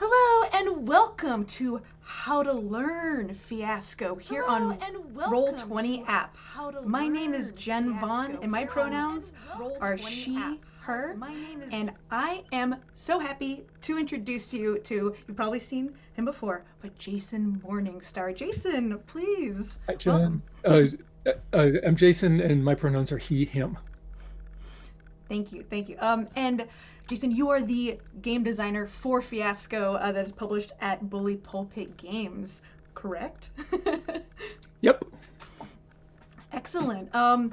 Hello and welcome to How to Learn Fiasco here on Roll20 app. My name is Jen Vaughn and my pronouns are she, her, and I am so happy to introduce you to, you've probably seen him before, but Jason Morningstar. Jason, please. Hi, Jen. I'm Jason, and my pronouns are he, him. Thank you, thank you. And Jason, you are the game designer for Fiasco that is published at Bully Pulpit Games, correct? Yep. Excellent. I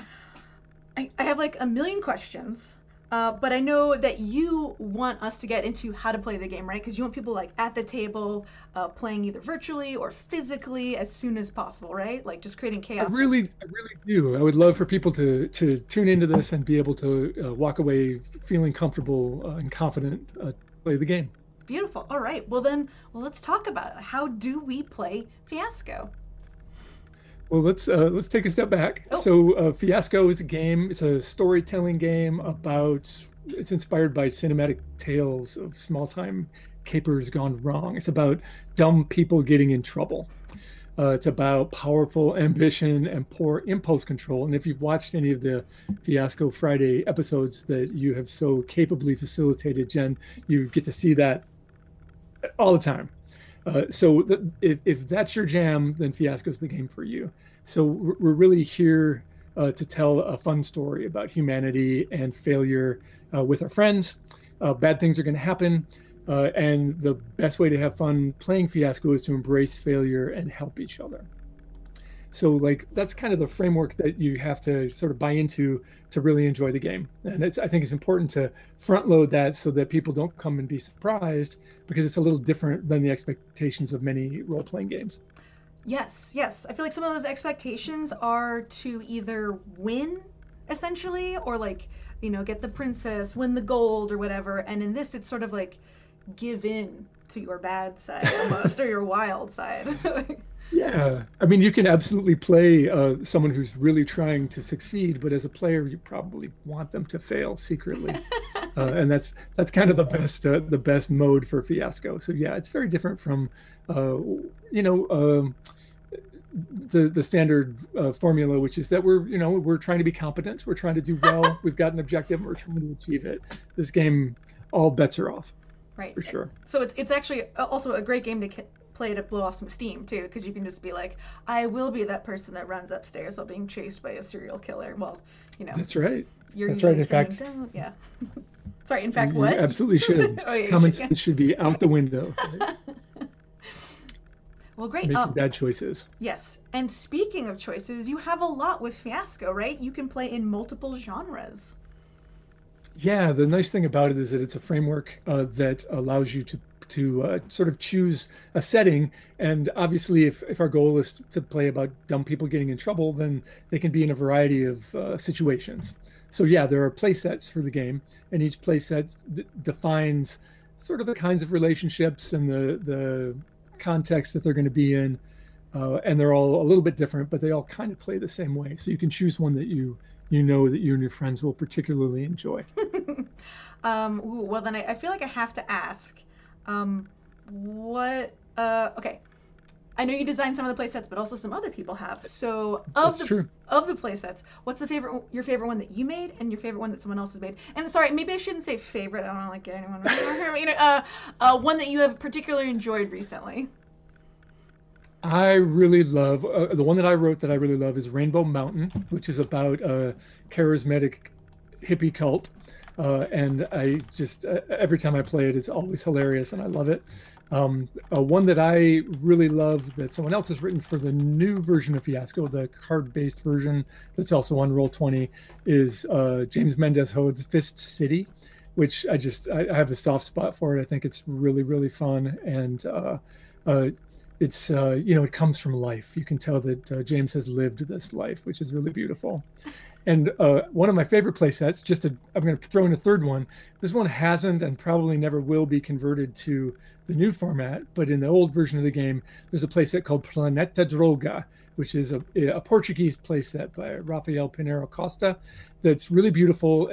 have like a million questions, but I know that you want us to get into how to play the game, right? Because you want people like at the table, playing either virtually or physically as soon as possible, right? Like just creating I chaos. really, I really do. I would love for people to tune into this and be able to walk away feeling comfortable and confident to play the game. Beautiful. All right. Well, let's talk about it. How do we play Fiasco? Well, let's take a step back. Oh, So, Fiasco is a game. It's a storytelling game about. It's inspired by cinematic tales of small-time capers gone wrong. It's about dumb people getting in trouble. It's about powerful ambition and poor impulse control. And if you've watched any of the Fiasco Friday episodes that you have so capably facilitated, Jen, you get to see that all the time. If that's your jam, then Fiasco's the game for you. So we're really here to tell a fun story about humanity and failure with our friends. Bad things are going to happen. And the best way to have fun playing Fiasco is to embrace failure and help each other. So like that's kind of the framework that you have to sort of buy into to really enjoy the game. And I think it's important to front load that so that people don't come and be surprised because it's a little different than the expectations of many role-playing games. yes, yes. I feel like some of those expectations are to either win, essentially, or like, get the princess, win the gold or whatever. And in this, it's sort of like give in to your bad side almost, or your wild side. Yeah, I mean, you can absolutely play someone who's really trying to succeed, but as a player, you probably want them to fail secretly, and that's kind of the best mode for Fiasco. So yeah, it's very different from you know the standard formula, which is that we're trying to be competent, we're trying to do well, we've got an objective, and we're trying to achieve it. This game, all bets are off Right. for sure. So it's actually also a great game to play to blow off some steam too, because you can just be like, I will be that person that runs upstairs while being chased by a serial killer. Well, you know, That's right. you're That's right. usually In screaming fact, down. Yeah. Sorry. In fact, you what? absolutely should. Oh yeah, you Common should. Yeah. sense should be out the window, right? Well, great. Making bad choices. Yes. And speaking of choices, you have a lot with Fiasco, right? You can play in multiple genres. Yeah, the nice thing about it is that it's a framework that allows you to sort of choose a setting. And obviously, if our goal is to play about dumb people getting in trouble, then they can be in a variety of situations. So yeah, there are play sets for the game, and each play set defines sort of the kinds of relationships and the context that they're going to be in. And they're all a little bit different, but they all kind of play the same way. So you can choose one that you know that you and your friends will particularly enjoy. Ooh, well, then I feel like I have to ask, what? Okay, I know you designed some of the play sets, but also some other people have. So That's true. of the play sets, what's your favorite one that you made, and your favorite one that someone else has made? And sorry, maybe I shouldn't say favorite. I don't want to like get anyone. One that you have particularly enjoyed recently. I really love the one that I wrote that I really love is Rainbow Mountain, which is about a charismatic hippie cult. And I just every time I play it, it's always hilarious, and I love it. One that I really love that someone else has written for the new version of Fiasco, the card-based version that's also on Roll20, is James Mendez Hode's Fist City, which I have a soft spot for it. I think it's really really fun, and it's it comes from life. You can tell that James has lived this life, which is really beautiful. And one of my favorite play sets, I'm going to throw in a third one. This one hasn't and probably never will be converted to the new format, but in the old version of the game, there's a play set called Planeta Droga, which is a Portuguese play set by Rafael Pinheiro Costa that's really beautiful.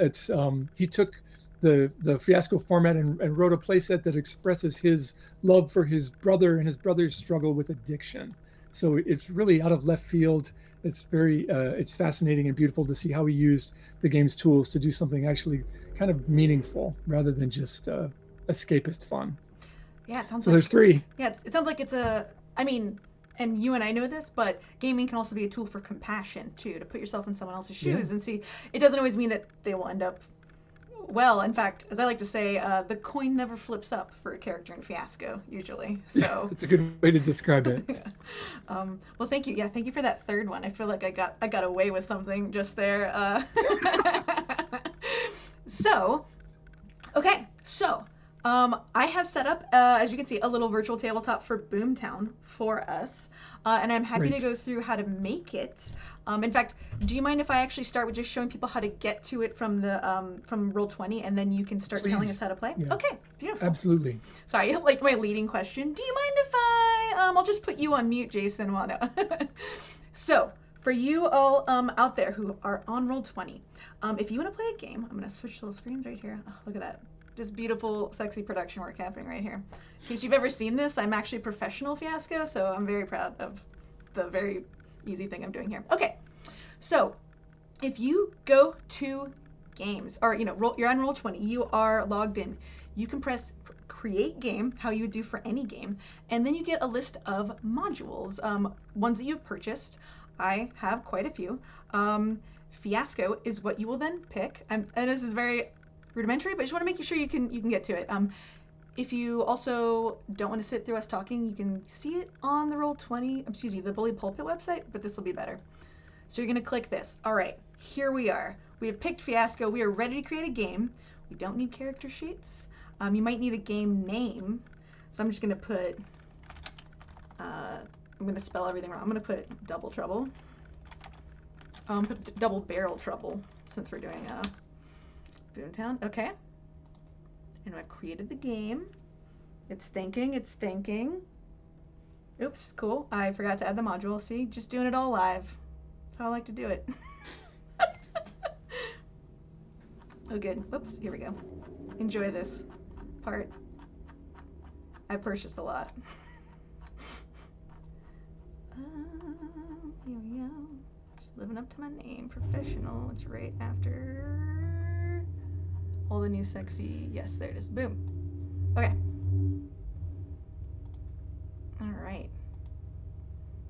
He took the Fiasco format and wrote a playset that expresses his love for his brother and his brother's struggle with addiction. So it's really out of left field. It's very it's fascinating and beautiful to see how he used the game's tools to do something actually kind of meaningful rather than just escapist fun. Yeah, it sounds so like, there's 3. Yeah, it sounds like it's a, I mean, and you and I know this, but gaming can also be a tool for compassion too, to put yourself in someone else's shoes and see. It doesn't always mean that they will end up well. In fact, as I like to say, the coin never flips up for a character in Fiasco usually. So it's a good way to describe it. Well, thank you. Yeah, thank you for that third one. I feel like I got away with something just there. So, okay, so. I have set up, as you can see, a little virtual tabletop for Boomtown for us, and I'm happy to go through how to make it. In fact, do you mind if I actually start with just showing people how to get to it from the from Roll20, and then you can start telling us how to play? Yeah. Okay, beautiful. Absolutely. Sorry, like my leading question. Do you mind if I'll just put you on mute, Jason? Well, no. So, for you all out there who are on Roll20, if you want to play a game, I'm going to switch little screens right here. Oh, look at that. Just beautiful, sexy production work happening right here. In case you've ever seen this, I'm actually a professional Fiasco, so I'm very proud of the very easy thing I'm doing here. Okay, so if you go to games, or you're on Roll20, you are logged in, you can press create game, how you would do for any game, and then you get a list of modules, ones that you've purchased. I have quite a few. Fiasco is what you will then pick, and this is very rudimentary, but I just want to make sure you can get to it. If you also don't want to sit through us talking, you can see it on the Roll20, the Bully Pulpit website, but this will be better. So you're going to click this. All right, here we are. We have picked Fiasco. We are ready to create a game. We don't need character sheets. You might need a game name. So I'm just going to put, I'm going to spell everything wrong. I'm going to put Double Trouble. Put Double Barrel Trouble, since we're doing Boomtown. Okay. And I've created the game. It's thinking. Oops, cool. I forgot to add the module. See, just doing it all live. That's how I like to do it. Oh, good. Whoops, here we go. Enjoy this part. I purchased a lot. Here we go. Just living up to my name. Professional. It's right after all the new sexy. Yes, there it is. Boom. Okay. All right.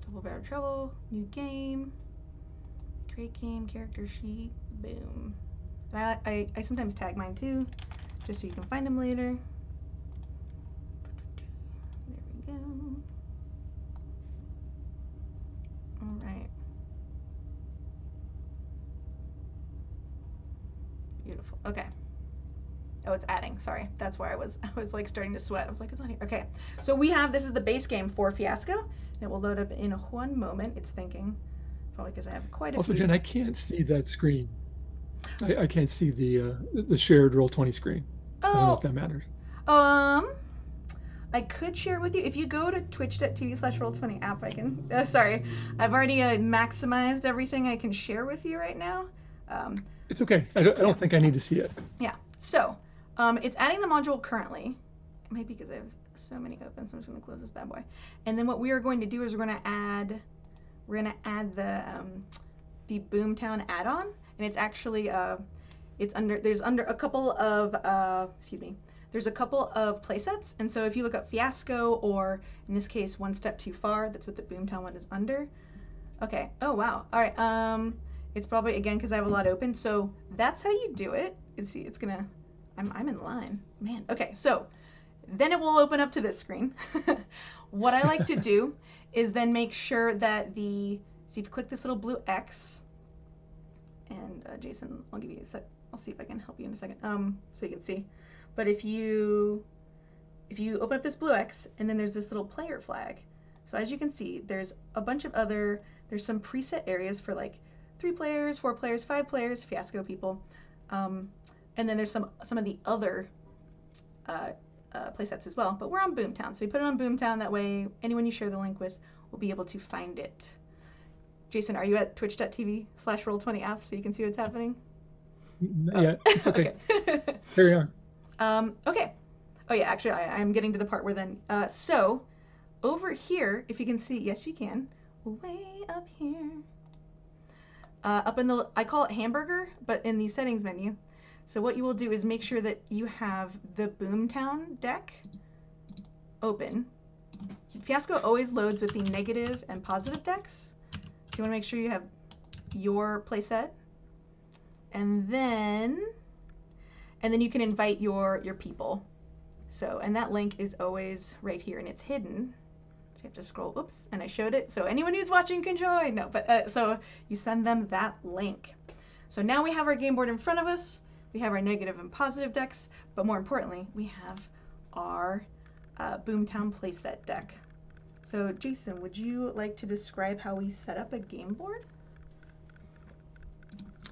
Double Barrel Trouble. New game. Create game. Character sheet. Boom. I sometimes tag mine too, just so you can find them later. There we go. All right. Beautiful. Okay. Oh, it's adding. Sorry. That's why I was like starting to sweat. I was like, it's not here. Okay. So we have, this is the base game for Fiasco, and it will load up in one moment. It's thinking, probably because I have quite a few. Also, Jen, I can't see that screen. I can't see the shared Roll20 screen. Oh. I don't know if that matters. I could share it with you. If you go to twitch.tv/roll20 app, I can, sorry, I've already maximized everything I can share with you right now. It's okay. I don't think I need to see it. Yeah. So, it's adding the module currently. Maybe because I have so many open, so I'm just going to close this bad boy. And then what we are going to do is we're going to add the Boomtown add-on, and it's actually there's a couple of there's a couple of playsets, and so if you look up Fiasco, or in this case One Step Too Far, that's what the Boomtown one is under. Okay. Oh wow. All right. It's probably again because I have a lot open, so that's how you do it. You see, it's gonna. I'm in line, man. Okay, so then it will open up to this screen. What I like to do is then make sure that so if you click this little blue X, and Jason, I'll give you a sec. I'll see if I can help you in a second, so you can see. But if you open up this blue X, and then there's this little player flag. So as you can see, there's a bunch of there's some preset areas for like 3 players, 4 players, 5 players, Fiasco people. And then there's some of the other playsets as well. But we're on Boomtown, so we put it on Boomtown. That way, anyone you share the link with will be able to find it. Jason, are you at twitch.tv/roll20app so you can see what's happening? Yeah, it's okay. Carry on. Okay. Oh yeah, actually I'm getting to the part where then, so over here, if you can see, yes you can, way up here, up in the, I call it hamburger, but in the settings menu. So what you will do is make sure that you have the Boomtown deck open. Fiasco always loads with the negative and positive decks. So you want to make sure you have your playset. And then you can invite your people. So, and that link is always right here and it's hidden. So you have to scroll, oops, and I showed it. So anyone who's watching can join. No, but so you send them that link. So now we have our game board in front of us. We have our negative and positive decks, but more importantly, we have our Boomtown playset deck. So Jason, would you like to describe how we set up a game board?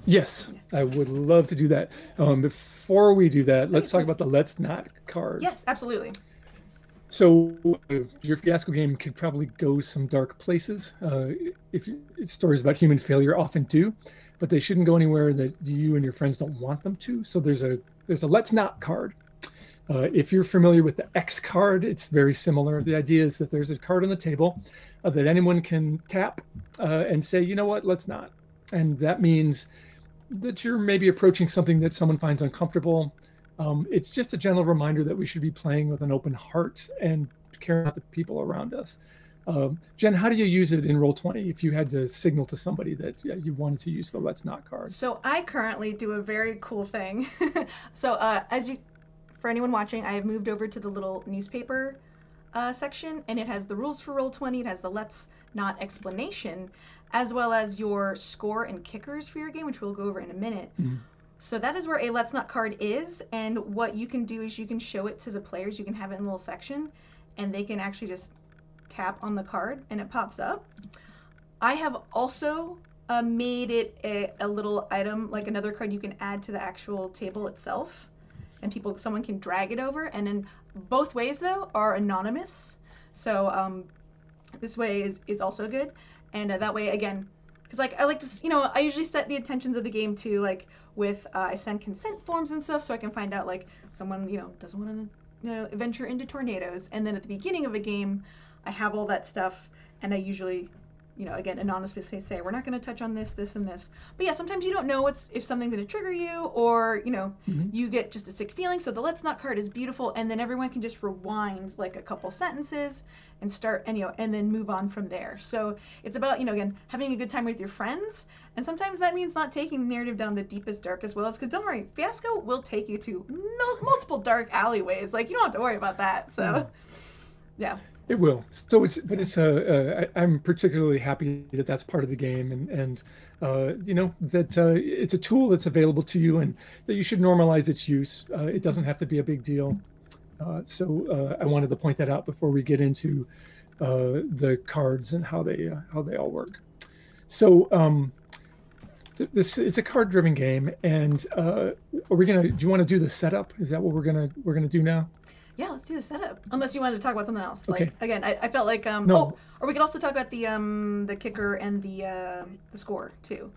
Yes, I would love to do that. Before we do that, let's talk about the Let's Not card. Yes, absolutely. So your Fiasco game could probably go some dark places. If stories about human failure often do, but they shouldn't go anywhere that you and your friends don't want them to. So there's a Let's Not card. If you're familiar with the X card, it's very similar. The idea is that there's a card on the table that anyone can tap and say, you know what, let's not. And that means that you're maybe approaching something that someone finds uncomfortable. It's just a gentle reminder that we should be playing with an open heart and caring about the people around us. Jen, how do you use it in Roll20 if you had to signal to somebody that you wanted to use the Let's Not card? So I currently do a very cool thing. So for anyone watching, I have moved over to the little newspaper section, and it has the rules for Roll20. It has the Let's Not explanation, as well as your score and kickers for your game, which we'll go over in a minute. Mm-hmm. So that is where a Let's Not card is, and what you can do is you can show it to the players. You can have it in a little section, and they can actually just tap on the card, and it pops up. I have also made it a little item, like another card you can add to the actual table itself, and someone can drag it over, and then both ways, though, are anonymous. So this way is also good, and that way, again, because like I like to, I usually set the intentions of the game too, like with I send consent forms and stuff, so I can find out like someone doesn't want to venture into tornadoes, and then at the beginning of a game, I have all that stuff, and I usually, again, anonymously say we're not going to touch on this, this, and this. But yeah, sometimes you don't know if something's going to trigger you, or you get just a sick feeling. So the Let's Not card is beautiful, and then everyone can just rewind like a couple sentences and start, and then move on from there. So it's about again having a good time with your friends, and sometimes that means not taking the narrative down the deepest, darkest wells. Because don't worry, Fiasco will take you to multiple dark alleyways. Like you don't have to worry about that. So yeah. It will. So I'm particularly happy that that's part of the game, and that it's a tool that's available to you, and that you should normalize its use. It doesn't have to be a big deal. So I wanted to point that out before we get into the cards and how they all work. So it's a card-driven game, and do you want to do the setup? Is that what we're gonna do now? Yeah, let's do the setup. Unless you wanted to talk about something else. Okay. Like again, I felt like no. Or we could also talk about the kicker and the score too.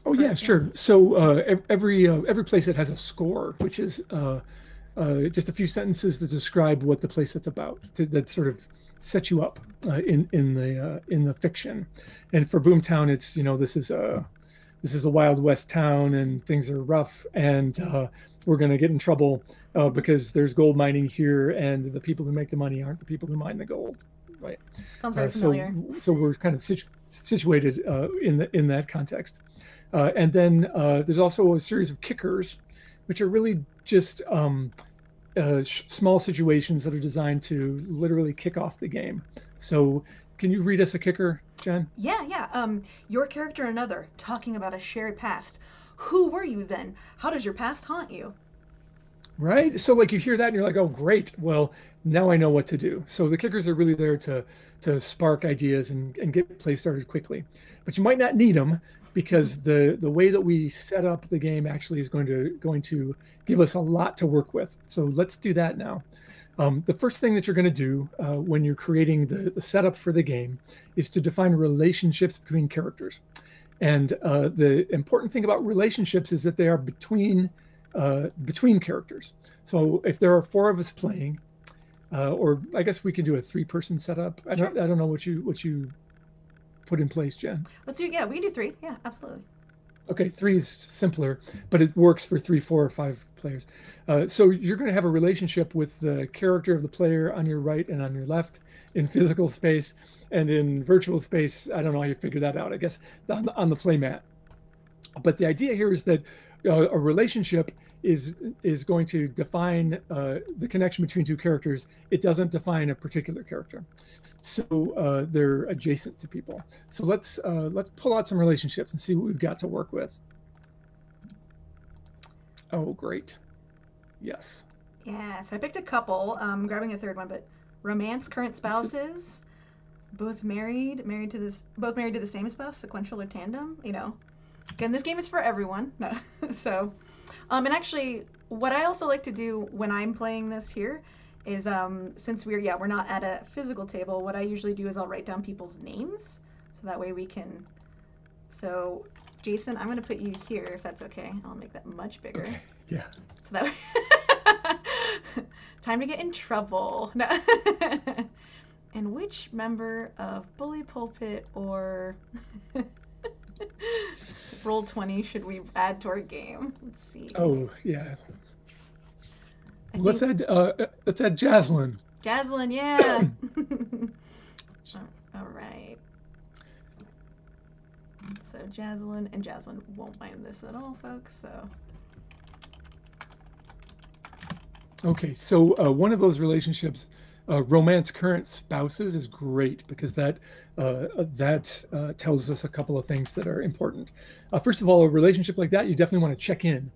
Oh yeah, sure. So every playset has a score, which is just a few sentences that describe what the playset's about, that sort of set you up in the fiction. And for Boomtown, it's this is a Wild West town, and things are rough, and we're going to get in trouble because there's gold mining here, and the people who make the money aren't the people who mine the gold, right? Sounds very familiar. So we're kind of situated in that context, and then there's also a series of kickers, which are really just small situations that are designed to literally kick off the game. So can you read us a kicker, Jen? Yeah. Your character and another talking about a shared past. Who were you then? How does your past haunt you? Right. So like you hear that and you're like, oh, great. Well, now I know what to do. So the kickers are really there to spark ideas and get play started quickly. But you might not need them, because the way that we set up the game actually is going to give us a lot to work with. So let's do that now. The first thing that you're going to do when you're creating the setup for the game is to define relationships between characters. And the important thing about relationships is that they are between characters. So if there are 4 of us playing, or I guess we can do a 3-person setup. I don't know what you put in place, Jen. Let's do, yeah, we can do 3. Yeah, absolutely. Okay, 3 is simpler, but it works for 3, 4, or 5 players. So you're going to have a relationship with the character of the player on your right and on your left in physical space, and in virtual space, I don't know how you figure that out, I guess, on the playmat. But the idea here is that a relationship is going to define the connection between 2 characters. It doesn't define a particular character. So they're adjacent to people. So let's pull out some relationships and see what we've got to work with. Oh, great. Yes. Yeah, so I picked a couple. I'm grabbing a third one, but romance, current spouses, both married to the same spouse, sequential or tandem, you know. Again, this game is for everyone. No. So, and actually, what I also like to do when I'm playing this here is, since we're not at a physical table, what I usually do is I'll write down people's names, so that way we can. So, Jason, I'm going to put you here if that's okay. I'll make that much bigger. Okay. Yeah. So that way. Time to get in trouble. No. And which member of Bully Pulpit or Roll20 should we add to our game? Let's see. Oh yeah. Let's add Jaslyn. Jaslyn, yeah. All right. So Jaslyn won't mind this at all, folks. So. Okay, so one of those relationships, romance current spouses, is great because that tells us a couple of things that are important. First of all, a relationship like that, you definitely want to check in.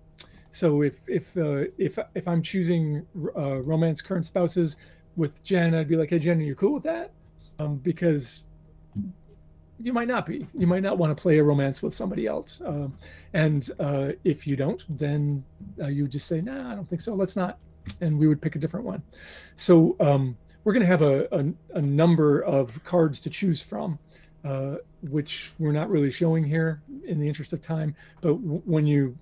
So if I'm choosing romance current spouses with Jen, I'd be like, hey Jen, are you cool with that? Because you might not be. You might not want to play a romance with somebody else. And if you don't, then you just say, nah, I don't think so. Let's not. And we would pick a different one. So we're going to have a number of cards to choose from, which we're not really showing here in the interest of time. But when you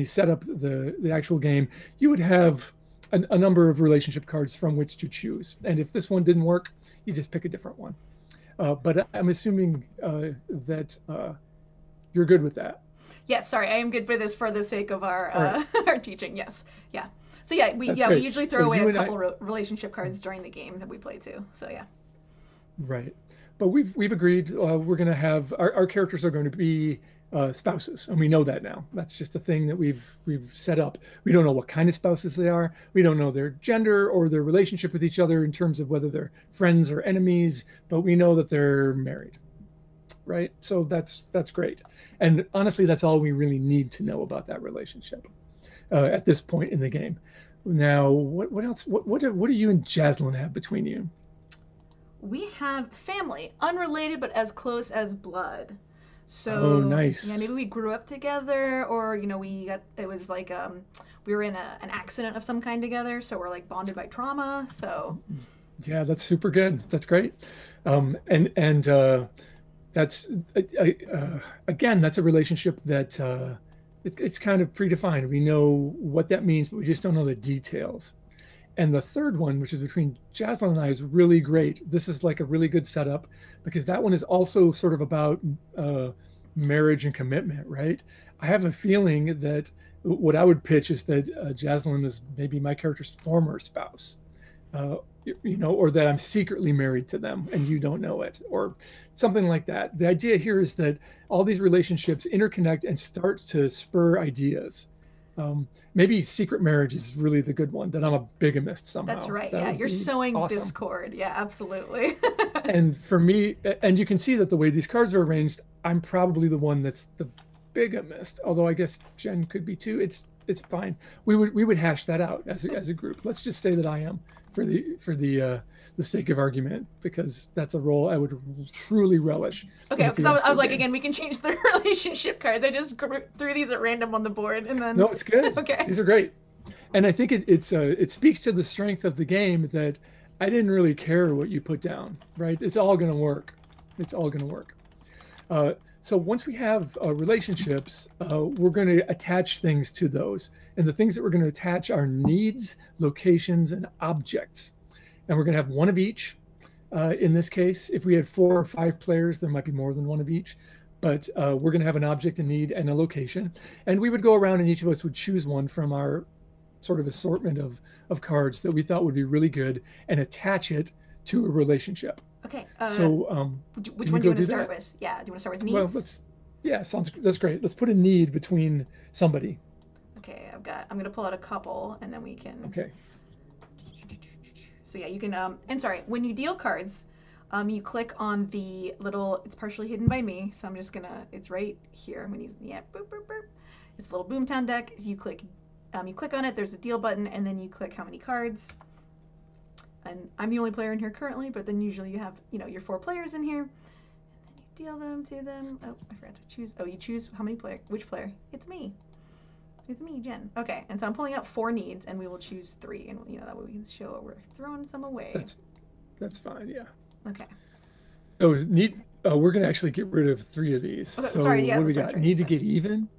set up the actual game, you would have a number of relationship cards from which to choose. And if this one didn't work, you just pick a different one. But I'm assuming that you're good with that. Yes, sorry, I am good for this for the sake of our right. Our teaching. Yes, yeah. So yeah, we usually throw away a couple relationship cards during the game that we play too. So yeah. Right, but we've agreed we're going to have our characters are going to be spouses, and we know that now. That's just a thing that we've set up. We don't know what kind of spouses they are. We don't know their gender or their relationship with each other in terms of whether they're friends or enemies, but we know that they're married. Right, so that's great, and honestly, that's all we really need to know about that relationship at this point in the game. Now, what else? What do you and Jaslyn have between you? We have family, unrelated but as close as blood. So, oh, nice. Yeah, maybe we grew up together, or it was like we were in an accident of some kind together, so we're like bonded by trauma. So, yeah, that's super good. That's great, and that's again, that's a relationship that it's kind of predefined. We know what that means, but we just don't know the details. And the third one, which is between Jaslyn and I, is really great. This is like a really good setup because that one is also sort of about marriage and commitment, right? I have a feeling that what I would pitch is that Jaslyn is maybe my character's former spouse. Or that I'm secretly married to them and you don't know it, or something like that. The idea here is that all these relationships interconnect and start to spur ideas. Maybe secret marriage is really the good one, that I'm a bigamist somehow. That's right. Yeah, you're sowing awesome discord. Yeah, absolutely. And for me, and you can see that the way these cards are arranged, I'm probably the one that's the bigamist, although I guess Jen could be too. It's fine. We would hash that out as a group. Let's just say that I am, for the sake of argument, because that's a role I would truly relish. Okay, because I was like, again, we can change the relationship cards. I just threw these at random on the board, and then no, it's good. Okay, these are great, and I think it speaks to the strength of the game that I didn't really care what you put down. Right, it's all going to work. It's all going to work. So once we have relationships, we're going to attach things to those. And the things that we're going to attach are needs, locations, and objects. And we're going to have one of each. In this case, if we had 4 or 5 players, there might be more than one of each. But we're going to have an object, a need, and a location. And we would go around and each of us would choose one from our sort of assortment of cards that we thought would be really good and attach it to a relationship. Okay. So which one do you want to start with? Yeah, do you want to start with needs? Well, that's great. Let's put a need between somebody. Okay, I'm going to pull out a couple and then we can. Okay. So yeah, you can and sorry, when you deal cards, you click on the little, it's partially hidden by me, so I'm just gonna, it's right here. I'm gonna use the app. Boop, boop, boop. It's a little Boomtown deck. So you click on it, there's a deal button, and then you click how many cards. And I'm the only player in here currently, but then usually you have, your 4 players in here. And then you deal them to them. Oh, I forgot to choose. Oh, you choose how many player, which player? It's me. It's me, Jen. Okay, and so I'm pulling out 4 needs, and we will choose 3, and that way we can show we're throwing some away. That's fine, yeah. Okay. Oh, we're gonna actually get rid of 3 of these. Okay, so sorry, yeah, what do we got? Need to get even.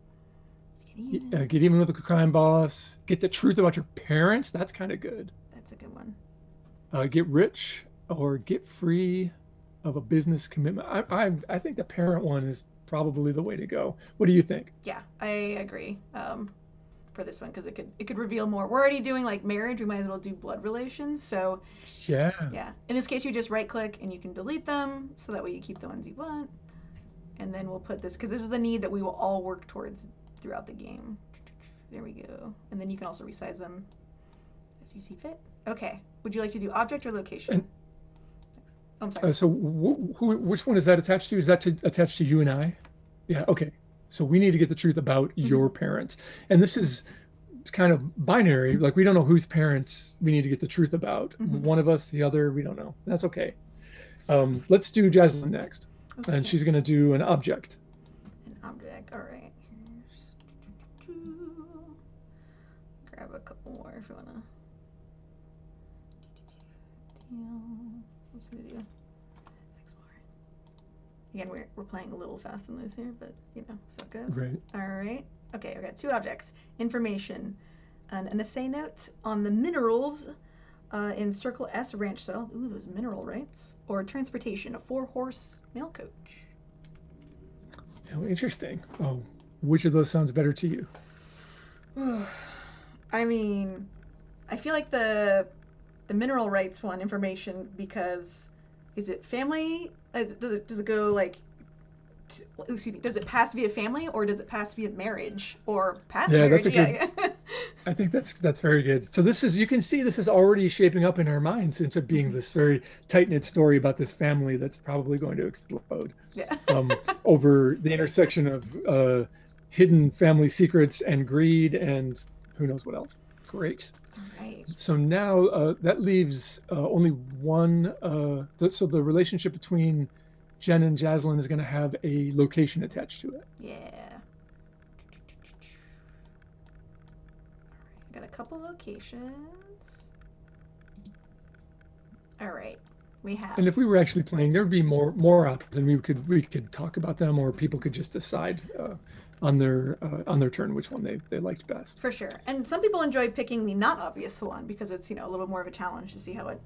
Get even with the crime boss. Get the truth about your parents. That's kind of good. That's a good one. Get rich or get free of a business commitment. I think the parent one is probably the way to go. What do you think? Yeah, I agree. For this one, because it could reveal more. We're already doing like marriage. We might as well do blood relations. So yeah. In this case, you just right click and you can delete them, so that way you keep the ones you want. And then we'll put this, because this is a need that we will all work towards throughout the game. There we go. And then you can also resize them as you see fit. Okay. Would you like to do object or location? I'm sorry. So which one is that attached to? Is that attached to you and I? Yeah. Okay. So we need to get the truth about your parents. And this is kind of binary. Like, we don't know whose parents we need to get the truth about. One of us, the other, we don't know. That's okay. Let's do Jaslyn next. Okay. And she's going to do an object. An object. All right. Grab a couple more if you want to. What's going to do? 6 more. Again, we're playing a little fast and loose here, but so it goes. Right. All right. Okay, I've got 2 objects. Information. An essay note on the minerals in Circle S ranch soil. Ooh, those mineral rights. Or transportation, a 4-horse mail coach. Oh, interesting. Oh, which of those sounds better to you? I mean, I feel like the mineral rights one, information, because is it family? Does it go like? Excuse me. Does it pass via family or does it pass via marriage or past marriage? That's a good. I think that's very good. So this is, you can see this is already shaping up in our minds into being this very tight-knit story about this family that's probably going to explode. Yeah. Over the intersection of hidden family secrets and greed and who knows what else. Great. Right. So now that leaves only one. So the relationship between Jen and Jaslyn is going to have a location attached to it. Yeah. I got a couple locations. All right. We have. And if we were actually playing, there would be more options, and we could talk about them, or people could just decide on their turn which one they liked best. For sure. And some people enjoy picking the not obvious one because it's a little bit more of a challenge to see how it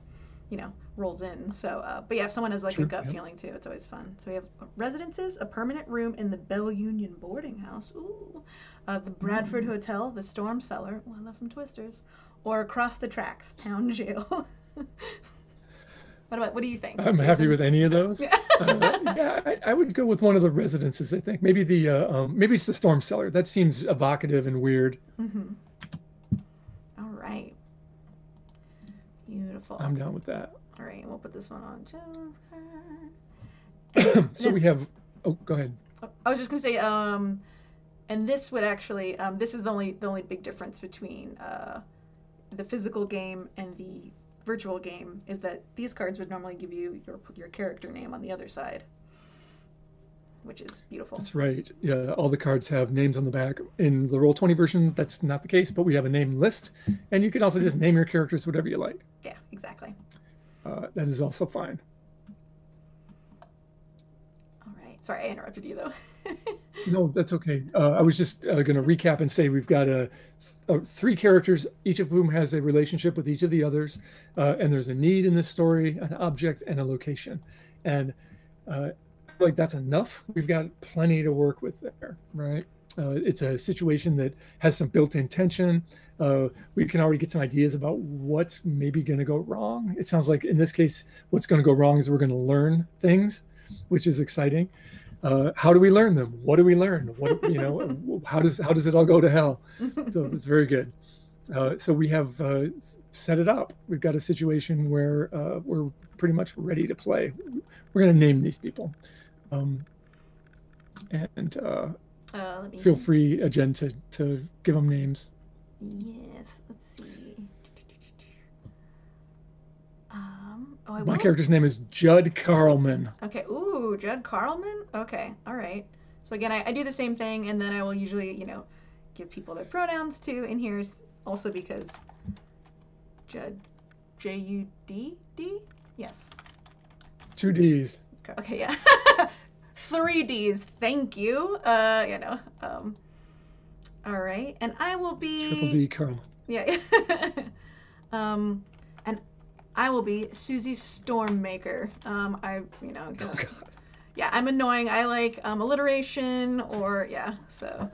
rolls in. So, but yeah, if someone has like a gut feeling too, it's always fun. So we have residences, a permanent room in the Bell Union boarding house. Ooh. The Bradford Hotel, the Storm Cellar. Oh, I love some Twisters. Or across the tracks, town jail. What do you think? I'm Jason? happy with any of those. Yeah, I would go with one of the residences. I think maybe maybe it's the Storm Cellar. That seems evocative and weird. Mm-hmm. All right. Beautiful. I'm down with that. All right, we'll put this one on Jen's card. So we have. Oh, go ahead. I was just gonna say, and this would actually, this is the only big difference between the physical game and the virtual game is that these cards would normally give you your character name on the other side, which is beautiful. That's right. Yeah, all the cards have names on the back. In the Roll20 version, that's not the case, but we have a name list, and you can also just name your characters whatever you like. Yeah, exactly. That is also fine. All right. Sorry, I interrupted you though. No, that's okay. I was just going to recap and say we've got 3 characters, each of whom has a relationship with each of the others, and there's a need in this story, an object, and a location. And like that's enough. We've got plenty to work with there, right? It's a situation that has some built-in tension. We can already get some ideas about what's maybe going to go wrong. It sounds like in this case, what's going to go wrong is we're going to learn things, which is exciting. How do we learn them? What do we learn? What, you know, how does it all go to hell? So it's very good. So we have set it up. We've got a situation where we're pretty much ready to play. We're going to name these people. Feel free, Jen, to give them names. Yes, let's see. My character's name is Judd Carlman. Okay, ooh, Judd Carlman? Okay, all right. So again, I do the same thing, and then I will usually, you know, give people their pronouns too. And here's also because Judd, J-U-D-D? Yes. 2 Ds. Okay, yeah. 3 Ds, thank you. You know, all right, and I will be... Triple D Carlman. Yeah. And I will be Susie Stormmaker. You know, gonna, yeah, I'm annoying. I like alliteration, or yeah. So.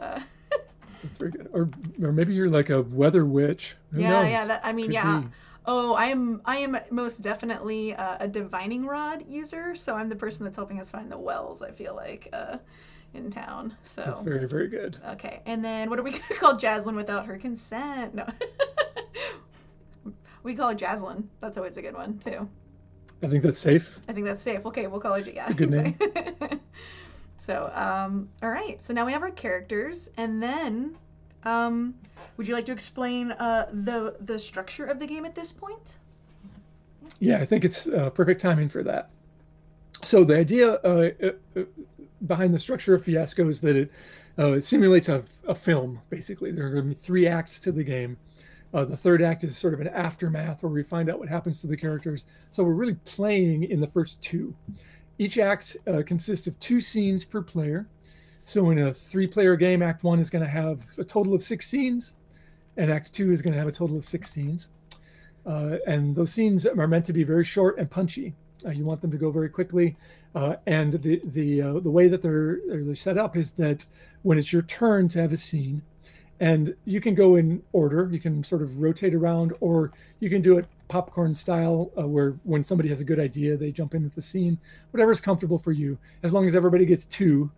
That's very good. Or maybe you're like a weather witch. Who knows? Yeah. That, I mean, Could yeah. be. Oh, I am most definitely a divining rod user. So I'm the person that's helping us find the wells. I feel like in town. So. That's very, very good. Okay, and then what are we gonna call Jaslyn without her consent? No. We call it Jaslyn. That's always a good one too. I think that's safe. I think that's safe. Okay, we'll call it, yeah. A good name. So, all right. So now we have our characters, and then, would you like to explain the structure of the game at this point? Yeah, I think it's perfect timing for that. So the idea behind the Structure of Fiasco is that it simulates a film, basically. There are going to be 3 acts to the game. The 3rd act is sort of an aftermath where we find out what happens to the characters. So we're really playing in the first 2. Each act consists of 2 scenes per player. So in a 3-player game, Act 1 is going to have a total of 6 scenes, and Act 2 is going to have a total of 6 scenes. And those scenes are meant to be very short and punchy. You want them to go very quickly. And the way that they're set up is that when it's your turn to have a scene, and you can go in order, you can sort of rotate around, or you can do it popcorn style, where when somebody has a good idea, they jump in with the scene, whatever's comfortable for you, as long as everybody gets 2.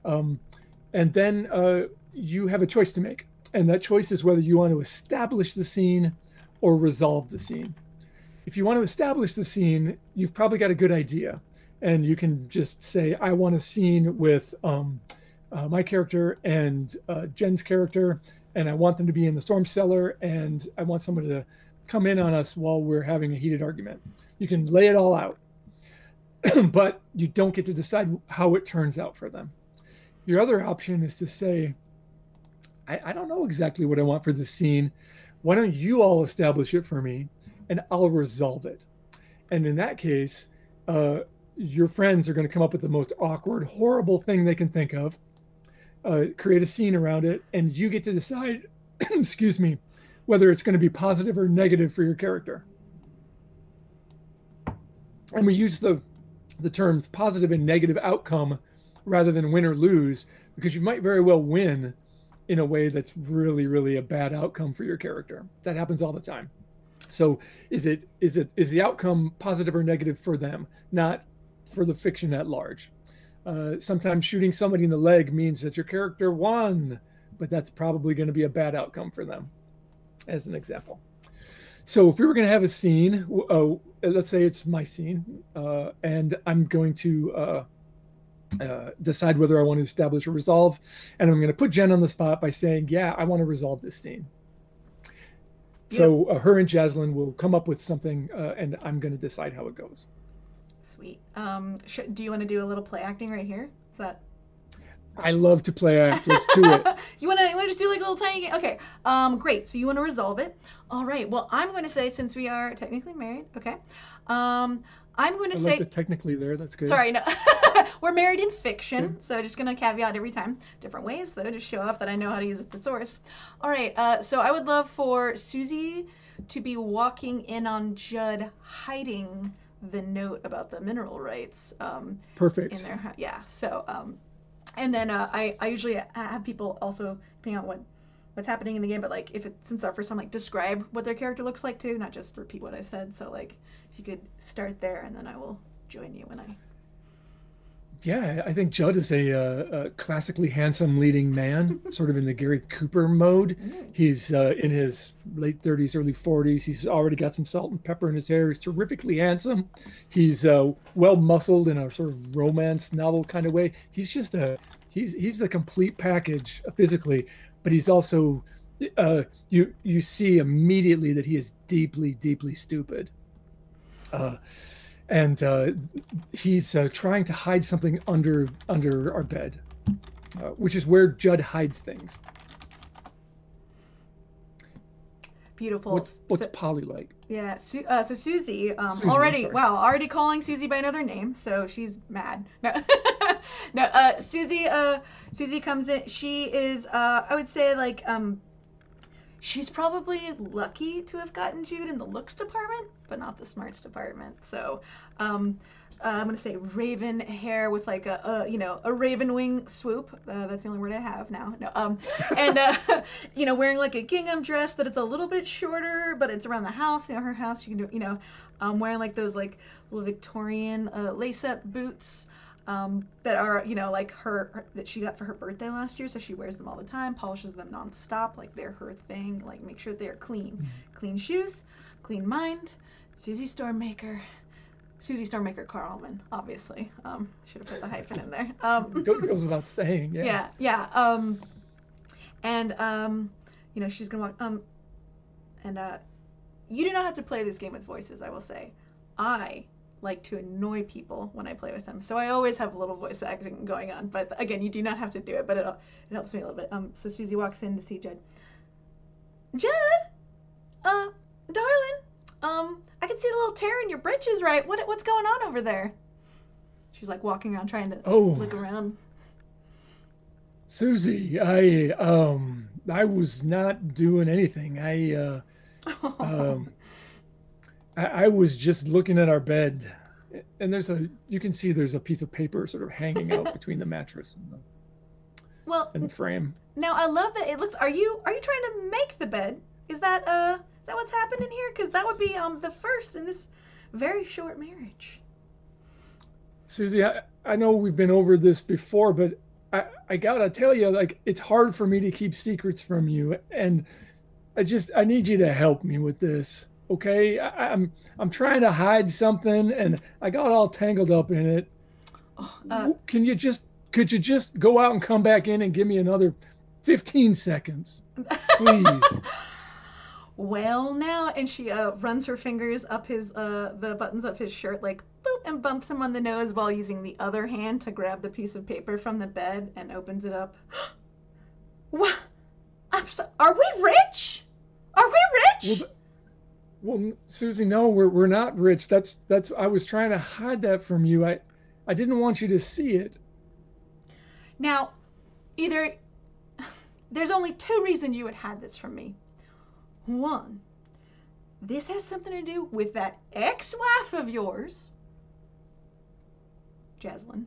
And then you have a choice to make. And that choice is whether you want to establish the scene or resolve the scene. If you want to establish the scene, you've probably got a good idea. And you can just say, I want a scene with my character and Jen's character, and I want them to be in the storm cellar, and I want someone to come in on us while we're having a heated argument. You can lay it all out, but you don't get to decide how it turns out for them. Your other option is to say, I don't know exactly what I want for this scene. Why don't you all establish it for me, and I'll resolve it? And in that case, your friends are going to come up with the most awkward, horrible thing they can think of, create a scene around it, and you get to decide, excuse me, whether it's going to be positive or negative for your character. And we use the terms positive and negative outcome rather than win or lose, because you might very well win in a way that's really, really a bad outcome for your character. That happens all the time. So is the outcome positive or negative for them, not for the fiction at large? Sometimes shooting somebody in the leg means that your character won, but that's probably going to be a bad outcome for them, as an example. So if we were going to have a scene, let's say it's my scene, and I'm going to decide whether I want to establish or resolve, and I'm going to put Jen on the spot by saying, yeah, I want to resolve this scene. So her and Jaslyn will come up with something, and I'm going to decide how it goes. Sweet. Do you want to do a little play acting right here? Is that? I love to play act. Let's do it. You want to just do like a little tiny game? Okay. Great. So you want to resolve it. All right. Well, I'm going to say, since we are technically married, okay, I'm going to I say like the technically there. That's good. Sorry, no. We're married in fiction, good. So just going to caveat every time. Different ways, though, to show off that I know how to use the thesaurus. All right, so I would love for Susie to be walking in on Judd hiding the note about the mineral rights. Perfect. In there, yeah. So, and then I usually have people also, depending on what's happening in the game, but like if it's since our first time, like describe what their character looks like too, not just repeat what I said. So like if you could start there, and then I will join you when I. Yeah, I think Judd is a classically handsome leading man, sort of in the Gary Cooper mode. He's in his late 30s, early 40s. He's already got some salt and pepper in his hair. He's terrifically handsome. He's well muscled in a sort of romance novel kind of way. He's just he's the complete package physically, but he's also you see immediately that he is deeply, deeply stupid. And he's trying to hide something under our bed, which is where Judd hides things. Beautiful. What's Polly like? Yeah. So Susie, already calling Susie by another name, so she's mad. No, no. Susie comes in. She is, I would say, like, she's probably lucky to have gotten Jude in the looks department, but not the smarts department. So I'm gonna say raven hair with like a raven wing swoop. That's the only word I have now. No, and wearing like a gingham dress that it's a little bit shorter, but it's around the house. Her house. You can do. Wearing like those like little Victorian lace-up boots. That are, like her that she got for her birthday last year, so she wears them all the time, polishes them nonstop, like they're her thing. Like make sure they're clean, clean shoes, clean mind. Susie Stormmaker Carlman, obviously. Should have put the hyphen in there. Goes without saying, yeah. Yeah. She's gonna walk. You do not have to play this game with voices. I will say, I like to annoy people when I play with them, so I always have a little voice acting going on. But again, you do not have to do it, but it helps me a little bit. So Susie walks in to see Judd. Judd, darling, I can see the little tear in your britches, right? What's going on over there? She's like walking around trying to look around. Susie, I was not doing anything. I was just looking at our bed, and you can see there's a piece of paper sort of hanging out between the mattress and the frame. Now I love that it looks. Are you trying to make the bed? Is that what's happening here? Because that would be the first in this very short marriage. Susie, I know we've been over this before, but I gotta tell you, like, it's hard for me to keep secrets from you, and I need you to help me with this. Okay, I'm trying to hide something, and I got all tangled up in it. Could you just go out and come back in and give me another 15 seconds, please? Well, now, and she runs her fingers up the buttons of his shirt, like boop, and bumps him on the nose while using the other hand to grab the piece of paper from the bed and opens it up. What? Are we rich? Are we rich? Well, Susie, no, we're not rich. That's I was trying to hide that from you. I didn't want you to see it. Now, there's only two reasons you would hide this from me. One, this has something to do with that ex-wife of yours, Jaslyn.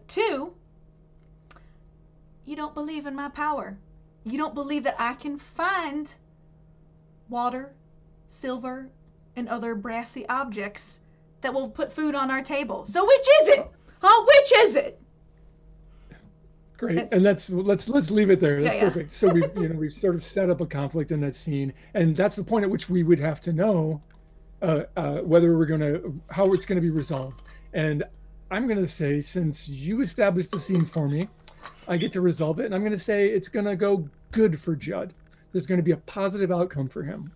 Two, you don't believe in my power. You don't believe that I can find water, silver, and other brassy objects that will put food on our table. So which is it? Which is it? Great, and let's leave it there. That's perfect. So we've sort of set up a conflict in that scene, and that's the point at which we would have to know how it's gonna be resolved. And I'm gonna say, since you established the scene for me, I get to resolve it, and I'm gonna say it's gonna go good for Judd. There's gonna be a positive outcome for him.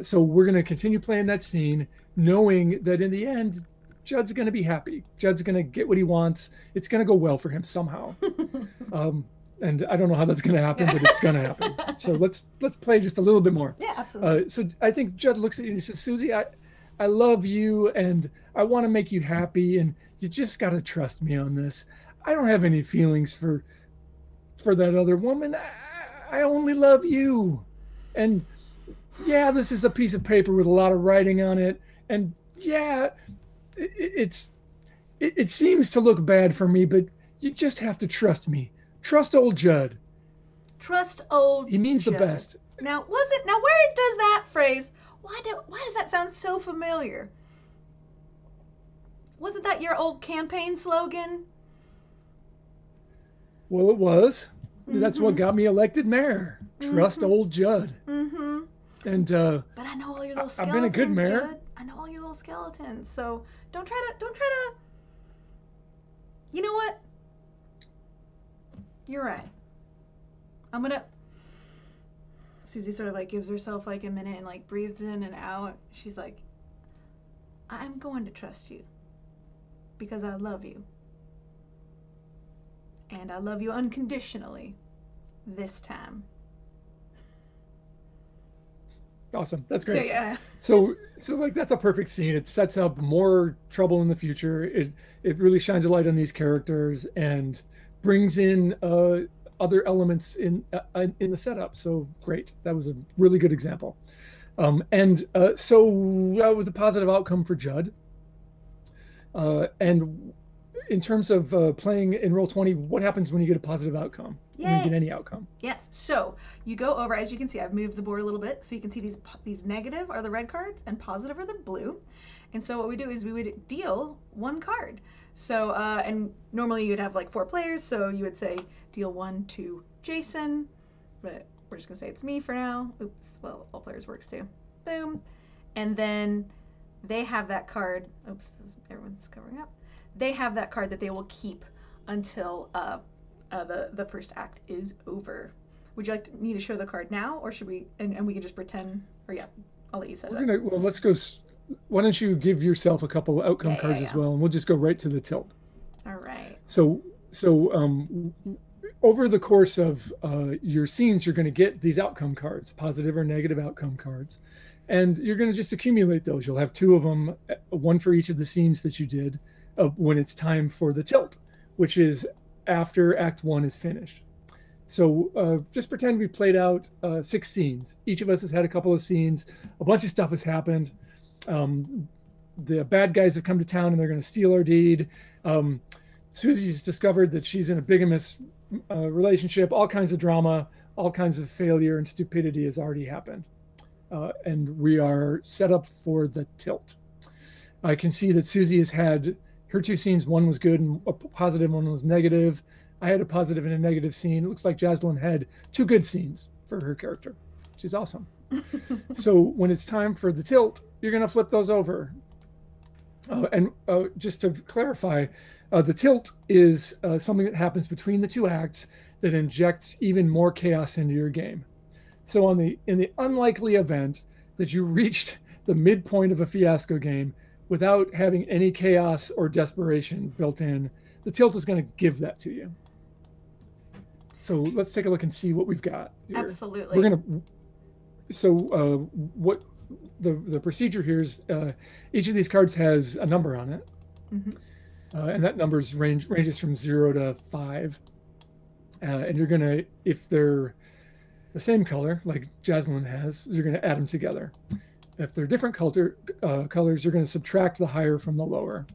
So we're going to continue playing that scene, knowing that in the end, Judd's going to be happy. Judd's going to get what he wants. It's going to go well for him somehow. And I don't know how that's going to happen, but it's going to happen. So let's play just a little bit more. Yeah, absolutely. So I think Judd looks at you and he says, Susie, I love you and I want to make you happy, and you just got to trust me on this. I don't have any feelings for that other woman. I only love you. And yeah, this is a piece of paper with a lot of writing on it. And yeah, it seems to look bad for me, but you just have to trust me. Trust old Judd. Trust old He means Judd. The best. Now, where does that phrase, why does that sound so familiar? Wasn't that your old campaign slogan? Well, it was. That's what got me elected mayor. Trust old Judd. Mm-hmm. And but I know all your little skeletons, I've been a good mayor. Judd. I know all your little skeletons. So don't try to. You know what? You're right. I'm gonna. Susie sort of like gives herself like a minute and like breathes in and out. She's like, I'm going to trust you because I love you. And I love you unconditionally this time. Awesome. That's great. Yeah. So like that's a perfect scene. It sets up more trouble in the future. It really shines a light on these characters and brings in other elements in the setup. So great. That was a really good example. So that was a positive outcome for Judd. And in terms of playing in Roll20, what happens when you get a positive outcome? Yay. When you get any outcome? Yes. So you go over, as you can see, I've moved the board a little bit, so you can see these negative are the red cards and positive are the blue. And so what we do is we would deal one card. So and normally you'd have like 4 players, so you would say deal 1 to Jason, but we're just gonna say it's me for now. Oops. Well, all players works too. Boom. And then they have that card. Oops. Everyone's covering up. They have that card that they will keep until the first act is over. Would you like me to show the card now, or should we? And we can just pretend. Or yeah, I'll let you set it up. Well, let's go. Why don't you give yourself a couple of outcome cards as well, and we'll just go right to the tilt. All right. So over the course of your scenes, you're going to get these outcome cards, positive or negative outcome cards, and you're going to just accumulate those. You'll have 2 of them, one for each of the scenes that you did. When it's time for the tilt, which is after Act 1 is finished. So just pretend we played out 6 scenes. Each of us has had a couple of scenes. A bunch of stuff has happened. The bad guys have come to town and they're going to steal our deed. Susie's discovered that she's in a bigamous relationship. All kinds of drama, all kinds of failure and stupidity has already happened. And we are set up for the tilt. I can see that Susie has had her 2 scenes. One was good and a positive, one was negative. I had a positive and a negative scene. It looks like Jaslyn had 2 good scenes for her character. She's awesome. So when it's time for the tilt, you're going to flip those over. And just to clarify, the tilt is something that happens between the 2 acts that injects even more chaos into your game. So in the unlikely event that you reached the midpoint of a fiasco game without having any chaos or desperation built in, the tilt is going to give that to you. So let's take a look and see what we've got here. Absolutely. We're going to. So what the procedure here is, each of these cards has a number on it, and that number's ranges from 0 to 5. And you're going to, if they're the same color, like Jaslyn has, you're going to add them together. If they're different colors, you're going to subtract the higher from the lower.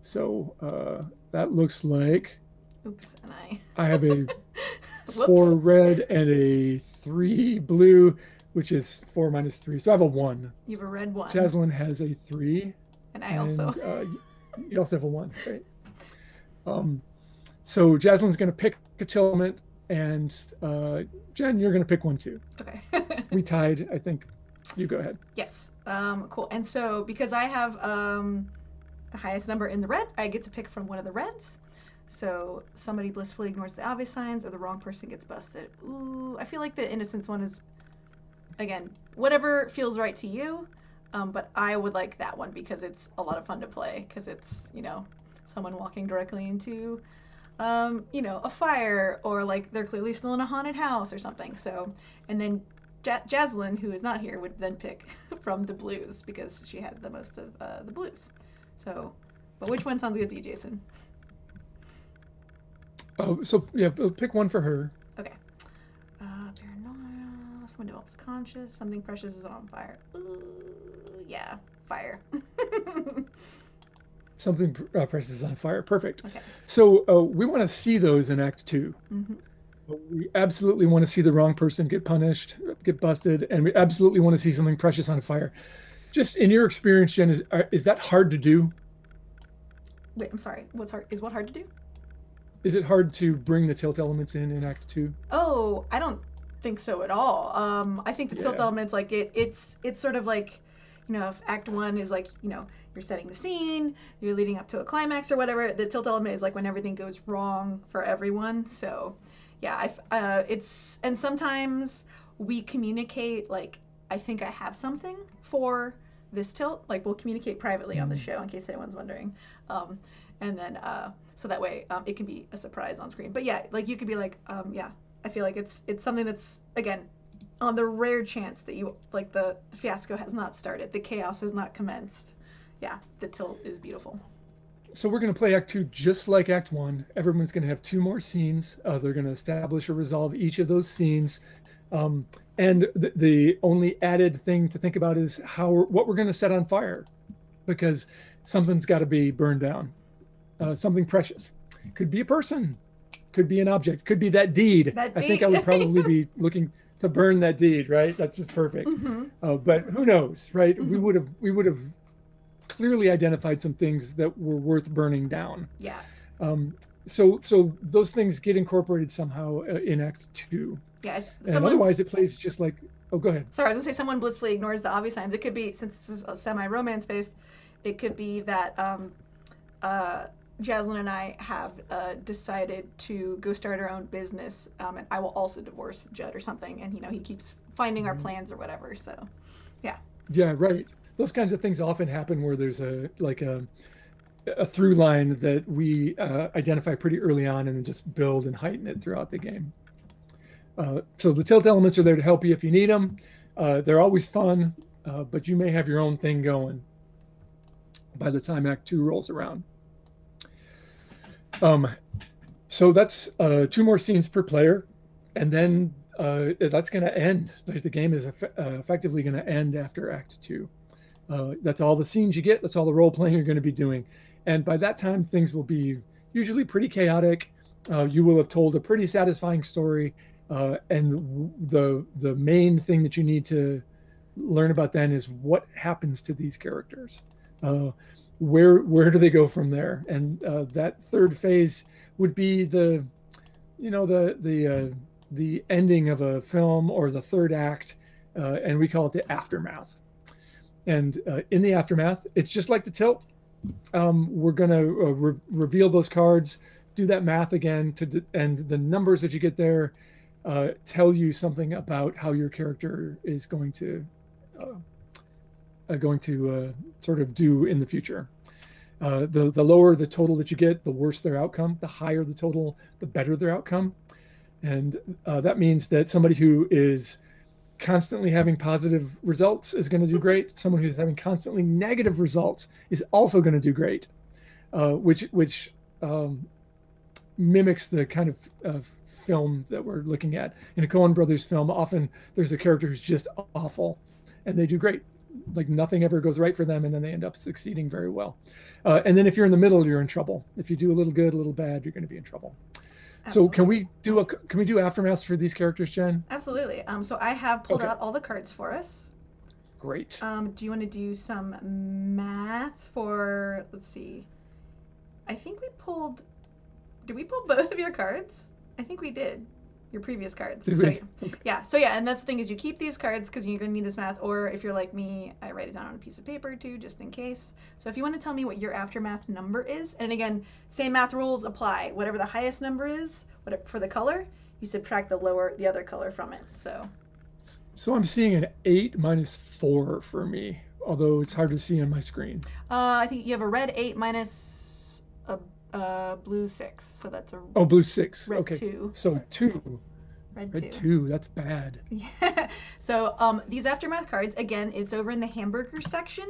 So that looks like. Oops, and I have a 4 red and a 3 blue, which is 4 minus 3. So I have a 1. You have a red 1. Jaslyn has a 3. And I also. You also have a 1, right? So Jaslyn's going to pick a tiltment, and Jen, you're going to pick one too. Okay. We tied, I think. You go ahead. Yes. Cool. And so because I have the highest number in the red, I get to pick from one of the reds. So somebody blissfully ignores the obvious signs, or the wrong person gets busted. Ooh, I feel like the innocence one is, again, whatever feels right to you. But I would like that one because it's a lot of fun to play. Because it's, someone walking directly into, a fire, or like they're clearly still in a haunted house or something. So, and then Jaslyn, who is not here, would then pick from the blues because she had the most of the blues. So, but which one sounds good to you, Jason? Oh, so yeah, pick one for her. Okay. Paranoia. Someone develops conscious. Something precious is on fire. Ooh, yeah, fire. Something precious is on fire. Perfect. Okay. So we want to see those in Act 2. Mm-hmm. We absolutely want to see the wrong person get punished, get busted, and we absolutely want to see something precious on fire. Just in your experience, Jen, is that hard to do? Wait, I'm sorry. What's hard? Is what hard to do? Is it hard to bring the tilt elements in Act 2? Oh, I don't think so at all. I think the tilt elements, like it's sort of like, you know, if Act 1 is like, you know, you're setting the scene, you're leading up to a climax or whatever. The tilt element is like when everything goes wrong for everyone. So, yeah, it's, and sometimes we communicate like, I think I have something for this tilt. Like we'll communicate privately on the show in case anyone's wondering, and then so that way it can be a surprise on screen. But yeah, like you could be like, yeah, I feel like it's something that's, again, on the rare chance that you, like, the fiasco has not started, the chaos has not commenced. Yeah, the tilt is beautiful. So we're going to play Act 2 just like Act 1. Everyone's going to have 2 more scenes. They're going to establish or resolve each of those scenes. And the only added thing to think about is what we're going to set on fire, because something's got to be burned down. Something precious. Could be a person, could be an object, could be that deed. I think I would probably be looking to burn that deed, right? That's just perfect. Mm-hmm. But who knows, right? Mm-hmm. We would have clearly identified some things that were worth burning down. Yeah. So those things get incorporated somehow in Act 2. Yeah. And otherwise it plays just like, oh, go ahead. Sorry, I was gonna say someone blissfully ignores the obvious signs. It could be, since this is a semi-romance based, it could be that Jaslyn and I have decided to go start our own business, and I will also divorce Judd or something, and, you know, he keeps finding our plans or whatever, so, yeah. Yeah, right. Those kinds of things often happen where there's a through line that we identify pretty early on and then just build and heighten it throughout the game. So the tilt elements are there to help you if you need them. They're always fun, but you may have your own thing going by the time Act 2 rolls around. So that's 2 more scenes per player, and then that's going to end. The game is effectively going to end after Act 2. That's all the scenes you get. That's all the role playing you're going to be doing. And by that time, things will be usually pretty chaotic. You will have told a pretty satisfying story. And the main thing that you need to learn about then is what happens to these characters. Where do they go from there? And that third phase would be the ending of a film or the third act, and we call it the aftermath. And in the aftermath, it's just like the tilt. We're going to reveal those cards, do that math again, and the numbers that you get there tell you something about how your character is going to sort of do in the future. The lower the total that you get, the worse their outcome. The higher the total, the better their outcome. And that means that somebody who is constantly having positive results is going to do great. Someone who's having constantly negative results is also going to do great, which mimics the kind of film that we're looking at. In a Coen Brothers film, often there's a character who's just awful, and they do great. Like nothing ever goes right for them, and then they end up succeeding very well. And then if you're in the middle, you're in trouble. If you do a little good, a little bad, you're going to be in trouble. Absolutely. So can we do aftermaths for these characters, Jen? Absolutely. So I have pulled out all the cards for us. Great. Do you want to do some math for? Let's see. I think we pulled. Did we pull both of your cards? I think we did. Your previous cards. Did we? Okay. Yeah. So yeah, and that's the thing is you keep these cards because you're going to need this math, or if you're like me, I write it down on a piece of paper too, just in case. So if you want to tell me what your aftermath number is, and again, same math rules apply. Whatever the highest number is, for the color, you subtract the other color from it. So I'm seeing an 8 minus 4 for me, although it's hard to see on my screen. I think you have a red 8 minus a blue 6, so that's a blue 6. Red okay. 2. So 2. Red 2. That's bad. Yeah. So these Aftermath cards, again, it's over in the hamburger section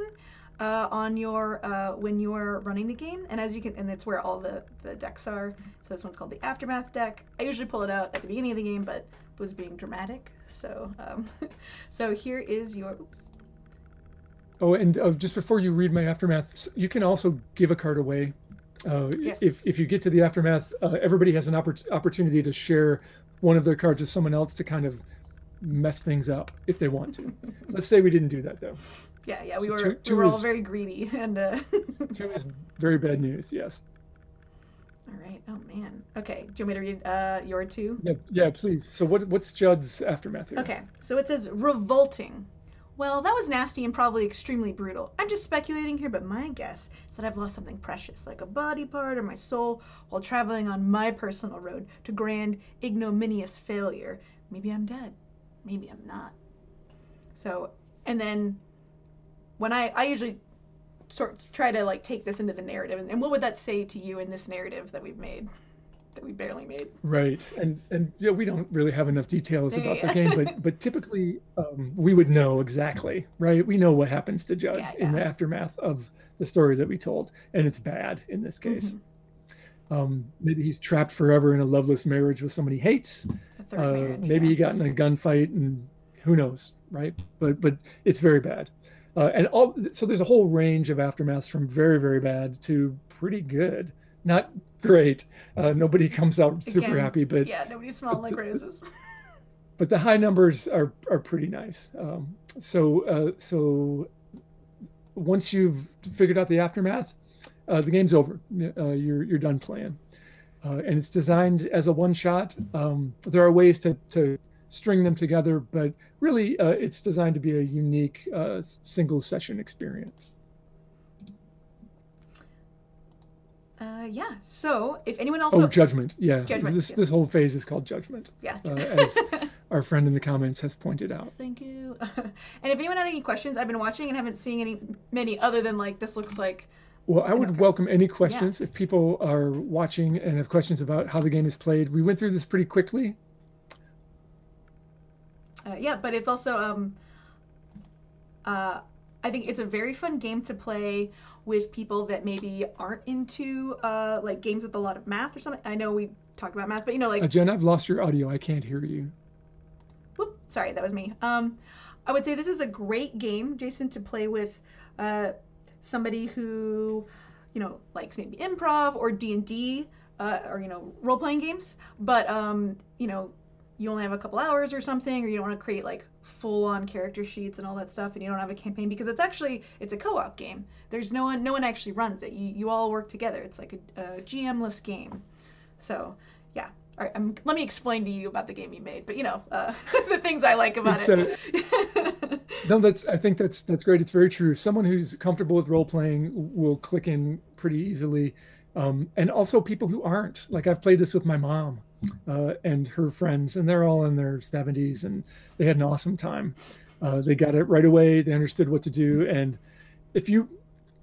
on your when you're running the game, and as you can, and it's where all the decks are. So this one's called the Aftermath deck. I usually pull it out at the beginning of the game, but was being dramatic. So so here is your. Oops. Oh, and just before you read my Aftermath, you can also give a card away. Yes. If you get to the Aftermath, everybody has an opportunity to share one of their cards with someone else to kind of mess things up if they want to. Let's say we didn't do that though. Yeah, we were all very greedy, and 2 is very bad news. Yes. All right. Oh man. Okay. Do you want me to read your 2? Yeah, please. So what's Judd's Aftermath here? Okay. So it says revolting. Well, that was nasty and probably extremely brutal. I'm just speculating here, but my guess is that I've lost something precious, like a body part or my soul, while traveling on my personal road to grand, ignominious failure. Maybe I'm dead. Maybe I'm not. So, and then when I usually sort of try to like take this into the narrative, and what would that say to you in this narrative that we've made? That we barely made. Right, and yeah, we don't really have enough details about the game, but typically we would know exactly, right? We know what happens to Judd in the aftermath of the story that we told, and it's bad in this case. Maybe he's trapped forever in a loveless marriage with someone he hates. Maybe he got in a gunfight, and who knows, right? But it's very bad. So there's a whole range of aftermaths from very, very bad to pretty good. Not great. Nobody comes out super happy, but yeah, nobody's smelling like roses. But the high numbers are pretty nice. So once you've figured out the aftermath, the game's over. You're done playing, and it's designed as a one-shot. There are ways to string them together, but really, it's designed to be a unique single-session experience. Yeah. So if anyone else, Judgment. Yeah. Judgment. This whole phase is called Judgment. Yeah. As our friend in the comments has pointed out. Thank you. And if anyone had any questions, I've been watching and haven't seen many other than like this looks like. Well, I would welcome any questions if people are watching and have questions about how the game is played. We went through this pretty quickly. Yeah, but it's also I think it's a very fun game to play with people that maybe aren't into like games with a lot of math or something. I know we talked about math, but you know, like Jen, I've lost your audio. I can't hear you. Whoop, sorry, that was me. I would say this is a great game, Jason, to play with somebody who, you know, likes maybe improv or D&D or, you know, role-playing games, but, you know, you only have a couple hours or something, or you don't want to create like full-on character sheets and all that stuff, and you don't have a campaign because it's a co-op game. There's no one actually runs it. You all work together. It's like a GM-less game. So yeah. All right, let me explain to you about the game you made, but you know the things I like about it. No, I think that's great. It's very true. Someone who's comfortable with role playing will click in pretty easily, and also people who aren't. Like I've played this with my mom and her friends, and they're all in their 70s, and they had an awesome time. They got it right away. They understood what to do, and if you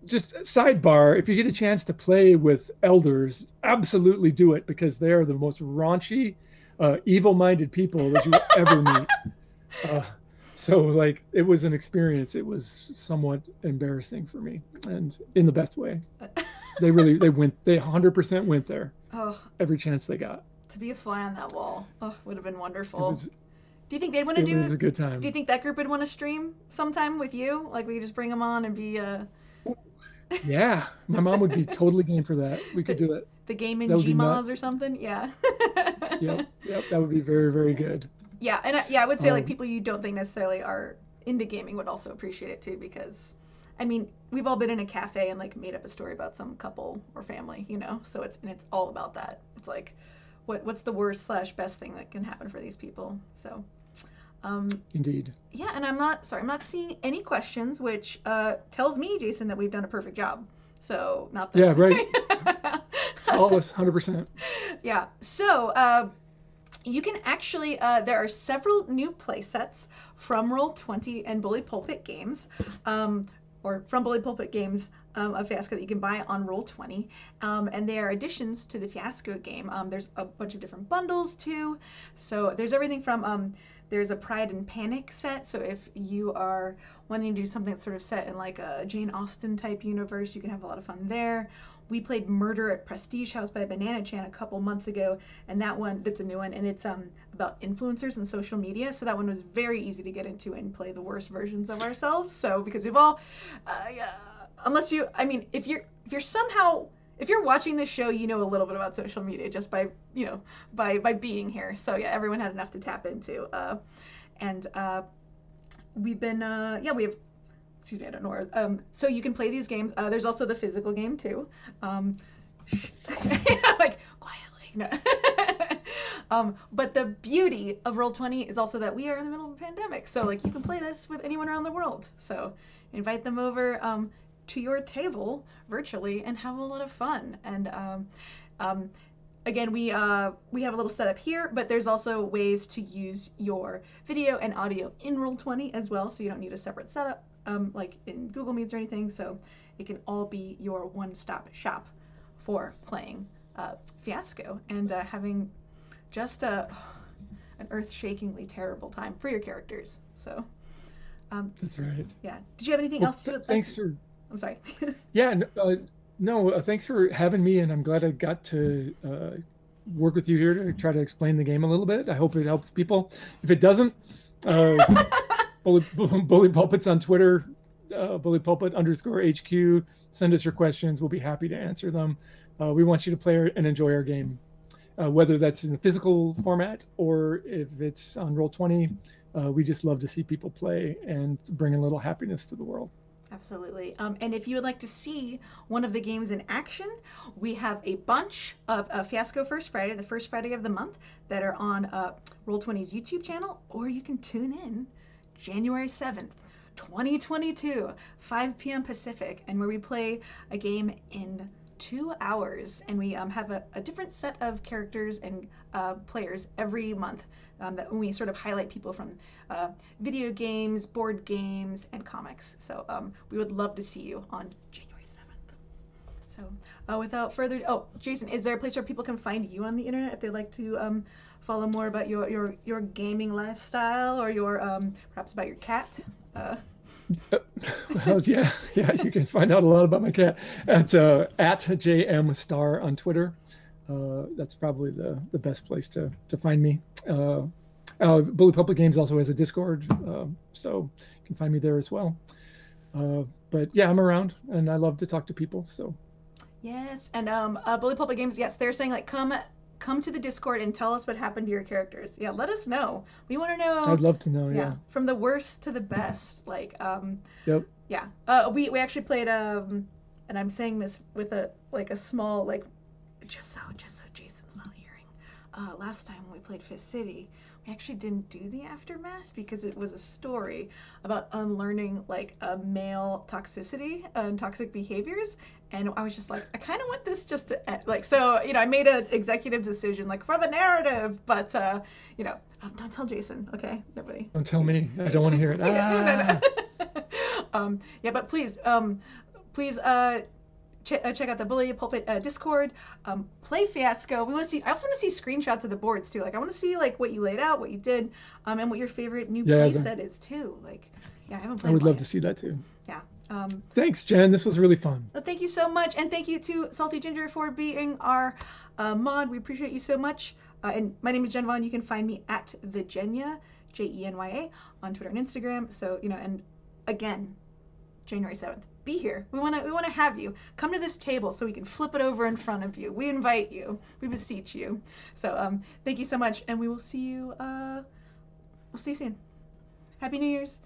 just sidebar, if you get a chance to play with elders, absolutely do it, because they are the most raunchy, evil-minded people that you will ever meet. So like it was an experience. It was somewhat embarrassing for me, and in the best way. They 100% went there. Every chance they got. To be a fly on that wall, would have been wonderful. Do you think they'd want to do? It was a good time. Do you think that group would want to stream sometime with you? Like we could just bring them on and be. Yeah, my mom would be totally game for that. We could do it. The game in Gmaz or something. Yeah. Yep, that would be very, very good. Yeah, and I would say like people you don't think necessarily are into gaming would also appreciate it too, because, I mean, we've all been in a cafe and like made up a story about some couple or family, you know. So it's all about that. It's like, what's the worst / best thing that can happen for these people? So. Indeed. Yeah, and I'm not seeing any questions, which tells me, Jason, that we've done a perfect job. So not that. Yeah, right. Flawless, 100%. Yeah. So you can actually there are several new play sets from Roll20 and Bully Pulpit Games, or from Bully Pulpit Games of Fiasco that you can buy on Roll20, and they are additions to the Fiasco game. There's a bunch of different bundles too, so there's everything from there's a Pride and Panic set, so if you are wanting to do something that's sort of set in like a Jane Austen type universe, you can have a lot of fun there. We played Murder at Prestige House by Banana Chan a couple months ago, and that's a new one, and it's about influencers and social media. So that one was very easy to get into and play the worst versions of ourselves. So because we've all, unless you, I mean, if you're watching this show, you know a little bit about social media just by by being here. So yeah, everyone had enough to tap into, and we've been we have. Excuse me, I don't know where. So you can play these games. There's also the physical game too. Like quietly. No. But the beauty of Roll20 is also that we are in the middle of a pandemic. So like you can play this with anyone around the world. So invite them over to your table virtually and have a lot of fun. And again, we have a little setup here, but there's also ways to use your video and audio in Roll20 as well. So you don't need a separate setup. Like in Google Meets or anything, so it can all be your one-stop shop for playing Fiasco and having just an earth-shakingly terrible time for your characters. So that's right. Yeah. Did you have anything else to? Thanks for. I'm sorry. Yeah. No. Thanks for having me, and I'm glad I got to work with you here to try to explain the game a little bit. I hope it helps people. If it doesn't. Bully Pulpit's on Twitter, bullypulpit_HQ. Send us your questions. We'll be happy to answer them. We want you to play and enjoy our game, whether that's in a physical format or if it's on Roll20. We just love to see people play and bring a little happiness to the world. Absolutely. And if you would like to see one of the games in action, we have a bunch of Fiasco First Friday, the first Friday of the month, that are on Roll20's YouTube channel, or you can tune in January 7th, 2022, 5 p.m. Pacific, and where we play a game in 2 hours, and we have a different set of characters and players every month that we sort of highlight people from video games, board games, and comics. So we would love to see you on January 7th. So without further ado, Jason, is there a place where people can find you on the internet if they'd like to follow more about your gaming lifestyle, or your perhaps about your cat? Well, yeah, you can find out a lot about my cat at JM Star on Twitter. That's probably the best place to find me. Bully Public Games also has a Discord, so you can find me there as well. But yeah, I'm around, and I love to talk to people. So yes, and Bully Public Games, yes, they're saying like come to the Discord and tell us what happened to your characters. Yeah, let us know. We want to know. I'd love to know. Yeah. From the worst to the best. Like Yep. Yeah. We actually played and I'm saying this with a small just so Jason's not hearing. Last time when we played Fist City, we actually didn't do the aftermath because it was a story about unlearning male toxicity and toxic behaviors. And I was just like, I kind of want this just to end. So, I made an executive decision, for the narrative, but, don't tell Jason, okay? Nobody. Don't tell me. I don't want to hear it. No. Yeah, but please check out the Bully Pulpit Discord. Play Fiasco. I also want to see screenshots of the boards, too. I want to see, what you laid out, what you did, and what your favorite new play set is, too. I haven't played I would love to see that, too. Yeah. Thanks, Jen. This was really fun. Well, thank you so much, and thank you to Salty Ginger for being our mod. We appreciate you so much. And my name is Jen Vaughn. You can find me at thejenya, Jenya, on Twitter and Instagram. So and again, January 7th, be here. We want to have you come to this table so we can flip it over in front of you. We invite you. We beseech you. So thank you so much, and we will see you. We'll see you soon. Happy New Year's.